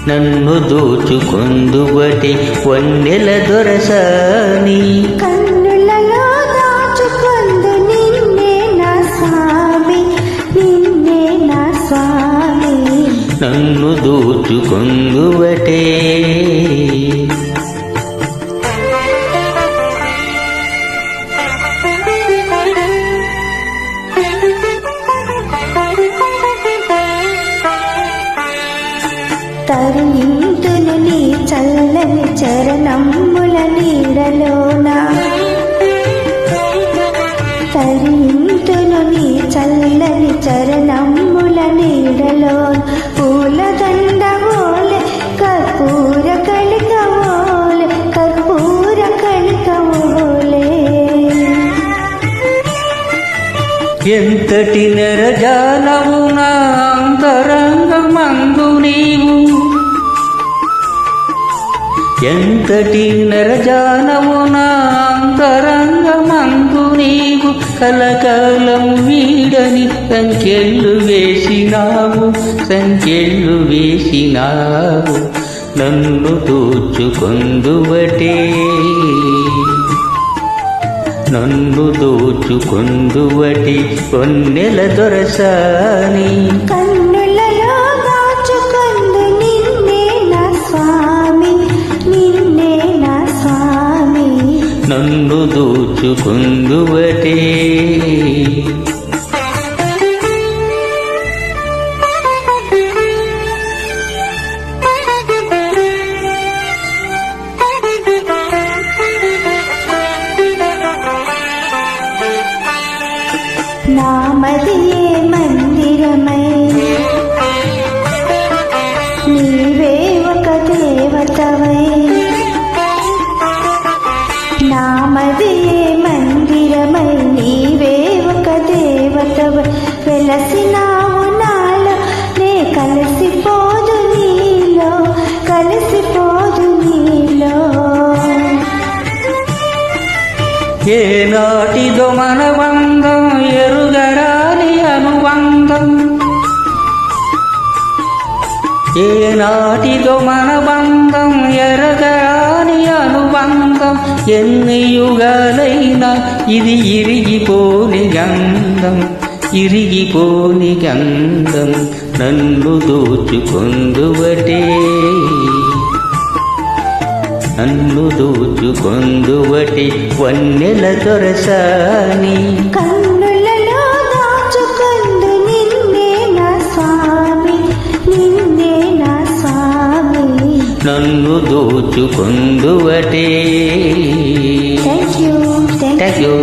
నన్ను దోచుకొందువటే వన్నెల దొరసాని కన్నులలో దాచుకొందు నిన్నే నా స్వామి నన్ను దోచుకొందువటే తరింతును నీ చల్లని చరణమ్ముల నీడలోన తరింతును నీ చల్లని చరణమ్ముల నీడలోన పూలదండ ఓలే కర్పూర కళిక ఓలే ఎంతటి నెరజాలవు నా అంతరంగమందు నీవు ఎంతటి నెరజానవు నా అంతరంగమందు నీవు కలకాలం వీడని సంఖ్యలు వేసినావు నన్ను దోచుకొందువటే కొన్నెల దొరసాని కన్నులలో దాచుకొందు నిన్నే నా స్వామి నన్ను దోచుకొందువటే నామదియే మందిరమై నీవే ఒక దేవతవై నామదియే మందిరమై నీవే ఒక దేవతవై వెలసినావు నాలో నే కలిసిపోదు నీలో ఏనాటిదో మన బంధం ఎరుగరాని అనుబంధం ఏనాటిదో మన బంధం ఎరగరాని అనుబంధం ఎన్ని యుగాలైనా ఇది ఇరిగిపోని గంధం నన్ను దోచుకొందువటే వన్నెల దొరసాని కన్నులలో దాచుకొందు నిన్నే నా స్వామి నన్ను దోచుకొందువటే థ్యాంక్ యూ